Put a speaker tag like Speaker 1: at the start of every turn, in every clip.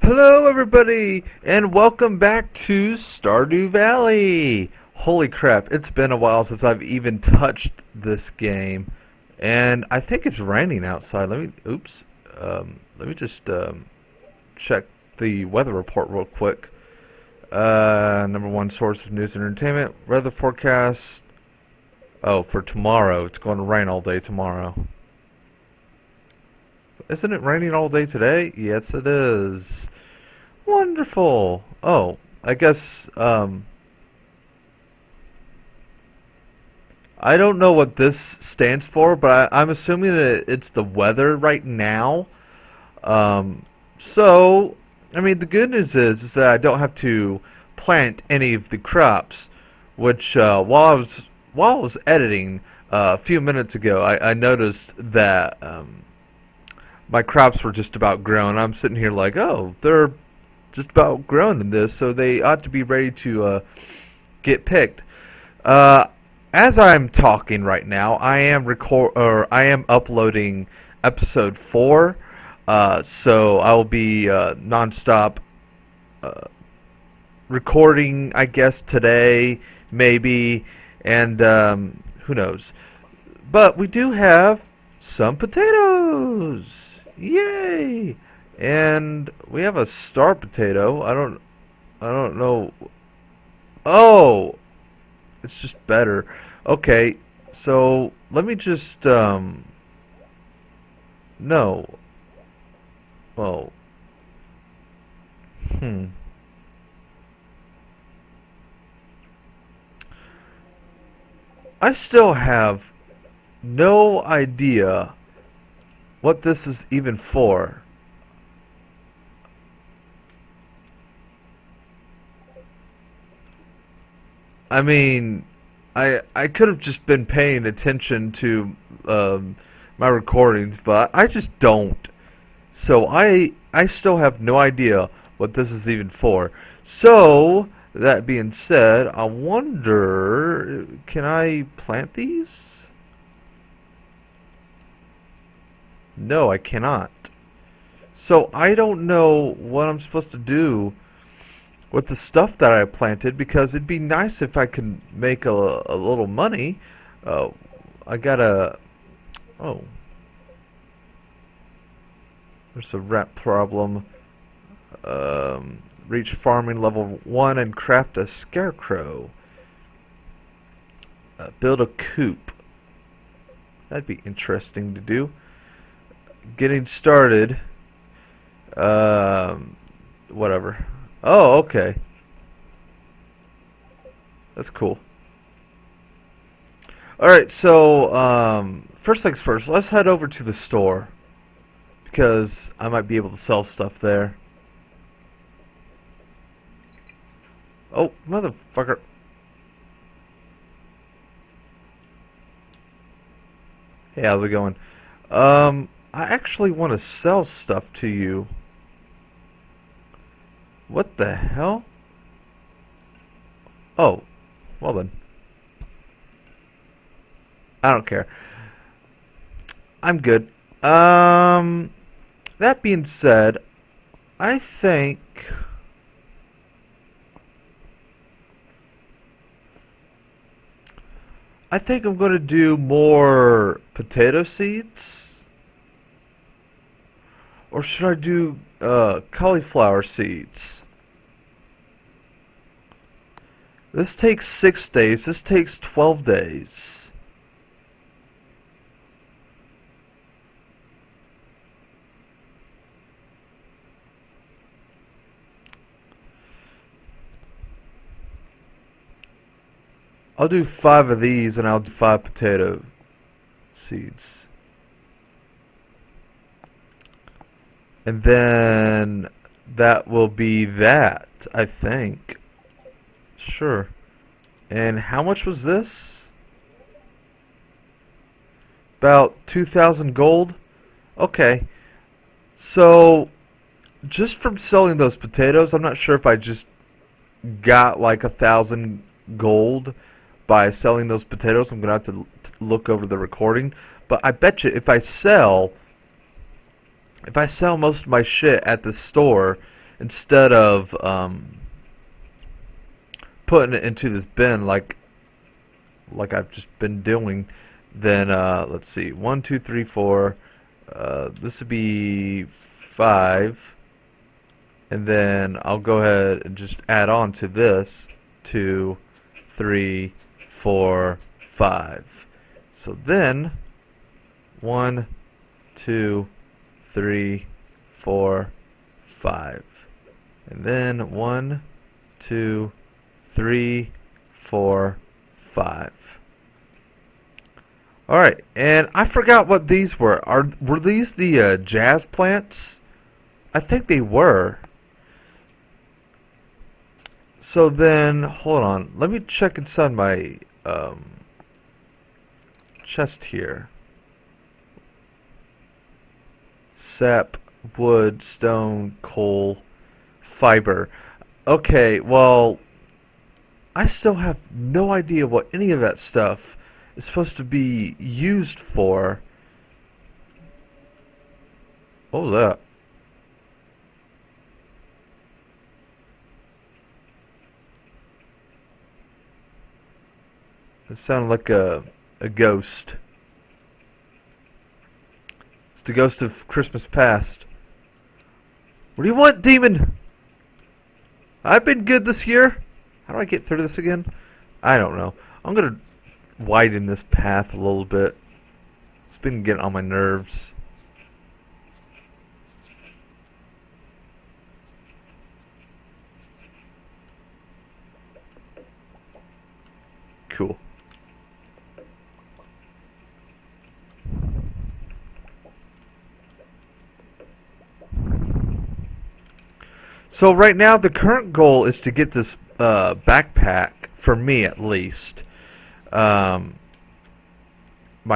Speaker 1: Hello everybody, and welcome back to Stardew Valley! Holy crap, it's been a while since I've even touched this game. And I think it's raining outside. Let me just check the weather report real quick. Number one source of news and entertainment, weather forecast. Oh, for tomorrow, it's going to rain all day tomorrow. Isn't it raining all day today? Yes, it is. Wonderful. Oh, I guess, I don't know what this stands for, but I'm assuming that it's the weather right now. So, I mean, the good news is that I don't have to plant any of the crops, which, while I was editing a few minutes ago, I noticed that, my crops were just about grown. I'm sitting here like, oh, they're just about grown in this, so they ought to be ready to get picked. As I'm talking right now, I am uploading episode 4. So I will be nonstop recording, I guess today, maybe, and who knows. But we do have some potatoes. Yay! And we have a star potato. I don't know. Oh, it's just better. Okay, so let me just no. Well, hmm. I still have no idea what this is even for. I mean, I could have just been paying attention to my recordings, but I just don't. So I still have no idea what this is even for. So that being said, I wonder, can I plant these? No, I cannot. So I don't know what I'm supposed to do with the stuff that I planted, because it'd be nice if I could make a little money. I gotta... Oh. There's a rat problem. Reach farming level 1 and craft a scarecrow. Build a coop. That'd be interesting to do. Getting started. Whatever. Oh, okay. That's cool. Alright, so, first things first, let's head over to the store, because I might be able to sell stuff there. Oh, motherfucker. Hey, how's it going? I actually want to sell stuff to you. What the hell? Oh, well then. I don't care. I'm good. That being said, I think I'm going to do more potato seeds. Or should I do cauliflower seeds? This takes 6 days. This takes 12 days. I'll do 5 of these, and I'll do 5 potato seeds. And then that will be that, I think. Sure. And how much was this? About 2,000 gold? Okay. So, just from selling those potatoes, I'm not sure if I just got like 1,000 gold by selling those potatoes. I'm going to have to look over the recording. But I bet you if I sell most of my shit at the store, instead of putting it into this bin like I've just been doing, then let's see, 1, 2, 3, 4. This would be 5, and then I'll go ahead and just add on to this 2, 3, 4, 5. So then 1, 2, 3, 4, 5, and then 1, 2, 3, 4, 5. All right, and I forgot what these were. Were these the jazz plants? I think they were. So then, hold on. Let me check inside my chest here. Sap, wood, stone, coal, fiber. Okay, well, I still have no idea what any of that stuff is supposed to be used for. What was that? It sounded like a ghost. It's the ghost of Christmas past. What do you want, demon? I've been good this year. How do I get through this again? I don't know. I'm gonna widen this path a little bit. It's been getting on my nerves. Cool. So right now the current goal is to get this backpack, for me at least. My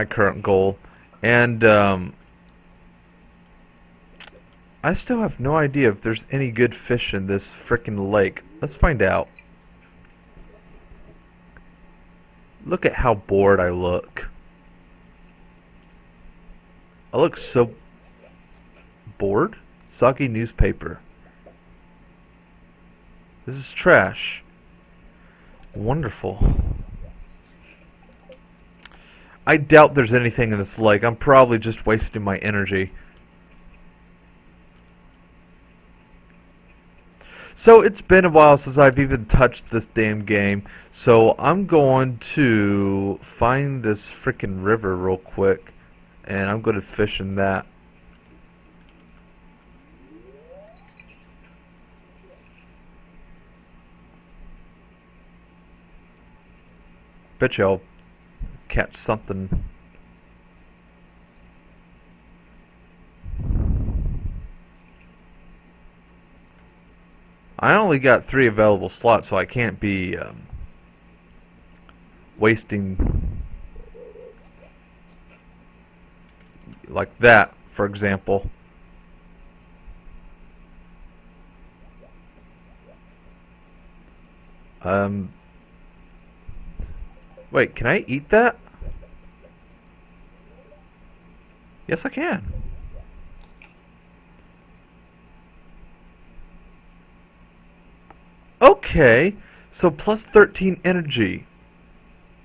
Speaker 1: current goal. And I still have no idea if there's any good fish in this frickin' lake. Let's find out. Look at how bored I look. I look so bored. Soggy newspaper. This is trash. Wonderful. I doubt there's anything in this lake. I'm probably just wasting my energy. So it's been a while since I've even touched this damn game. So I'm going to find this frickin' river real quick. And I'm going to fish in that. Bet you I'll catch something. I only got 3 available slots, so I can't be wasting like that, for example. Wait, can I eat that? Yes, I can. Okay, so plus 13 energy.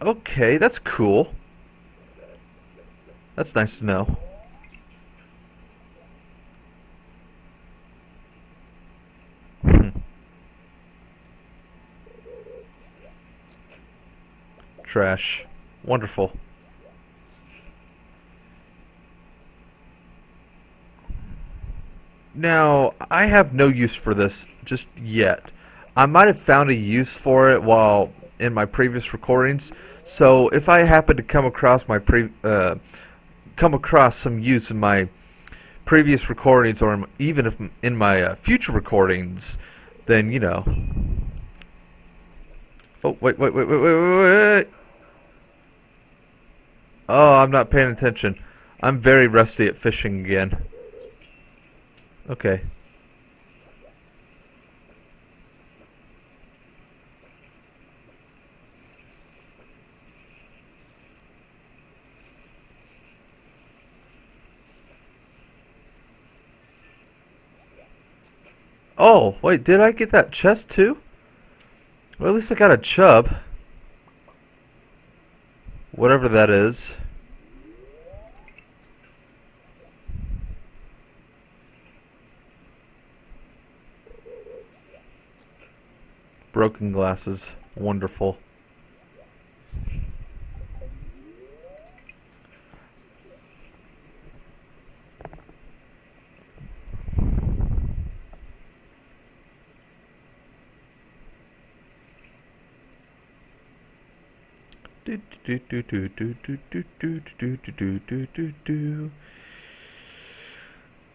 Speaker 1: Okay, that's cool. That's nice to know. Trash. Wonderful. Now, I have no use for this just yet. I might have found a use for it while in my previous recordings. So if I happen to come across some use in my previous recordings, or even if in my future recordings, then you know. Oh wait. Oh, I'm not paying attention. I'm very rusty at fishing again. Okay. Oh, wait, did I get that chest too? Well, at least I got a chub. Whatever that is. Broken glasses. Wonderful.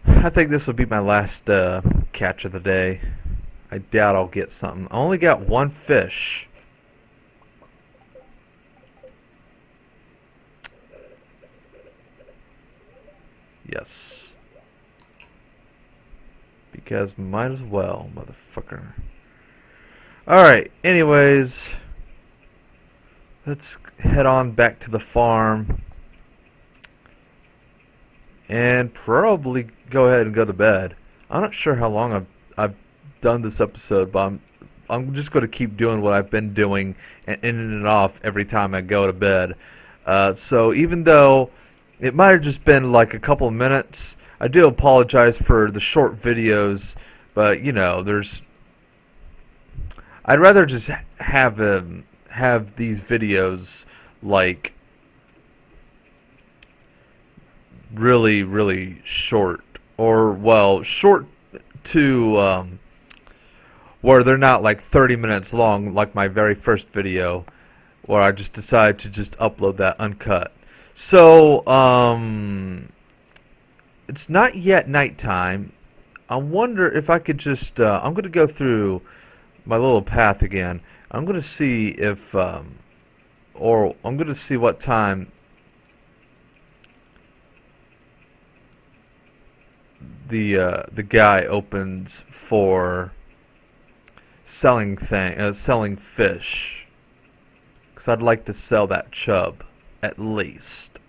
Speaker 1: I think this will be my last catch of the day. I doubt I'll get something. I only got one fish. Yes. Because might as well, motherfucker. Alright, anyways. Let's head on back to the farm. And probably go ahead and go to bed. I'm not sure how long I've done this episode, but I'm just going to keep doing what I've been doing and in and off every time I go to bed. So even though it might have just been like a couple of minutes, I do apologize for the short videos, but you know, I'd rather just have these videos like really short, or well, short to where they're not like 30 minutes long like my very first video where I just decided to just upload that uncut. So it's not yet nighttime. I wonder if I could just I'm gonna go through my little path again. I'm gonna see if or I'm gonna see what time the guy opens for selling fish, because I'd like to sell that chub at least.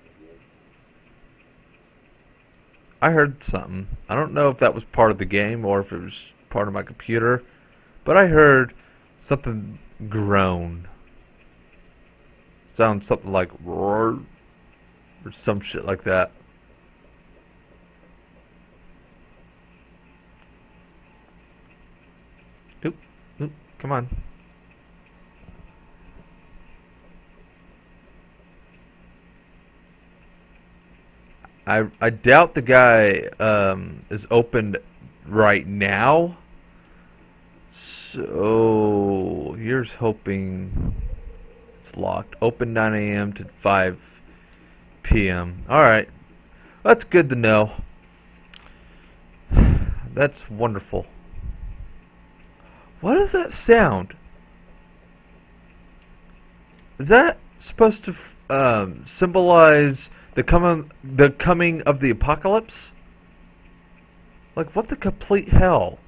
Speaker 1: I heard something. I don't know if that was part of the game or if it was part of my computer, but I heard something groan. Sounds something like roar or some shit like that. Oop, oop, come on. I doubt the guy is opened right now. So here's hoping it's locked. Open 9 a.m. to 5 p.m. Alright. That's good to know. That's wonderful. What is that sound? Is that supposed to symbolize the coming of the apocalypse? Like, what the complete hell?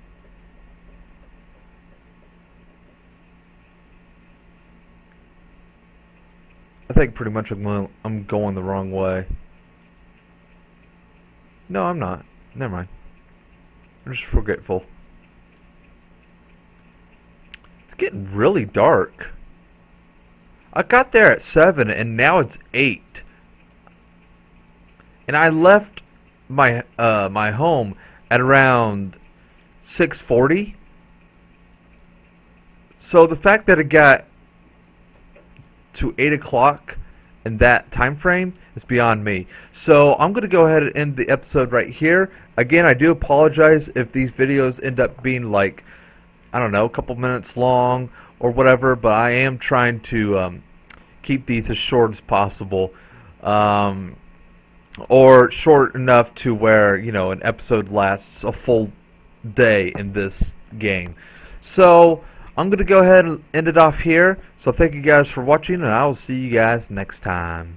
Speaker 1: I think pretty much I'm going the wrong way. No, I'm not. Never mind. I'm just forgetful. It's getting really dark. I got there at 7 and now it's 8. And I left my my home at around 6:40. So the fact that it got to 8 o'clock in that time frame is beyond me. So I'm going to go ahead and end the episode right here. Again, I do apologize if these videos end up being like, I don't know, a couple minutes long or whatever, but I am trying to keep these as short as possible. Or short enough to where, you know, an episode lasts a full day in this game. So I'm going to go ahead and end it off here. So thank you guys for watching, and I will see you guys next time.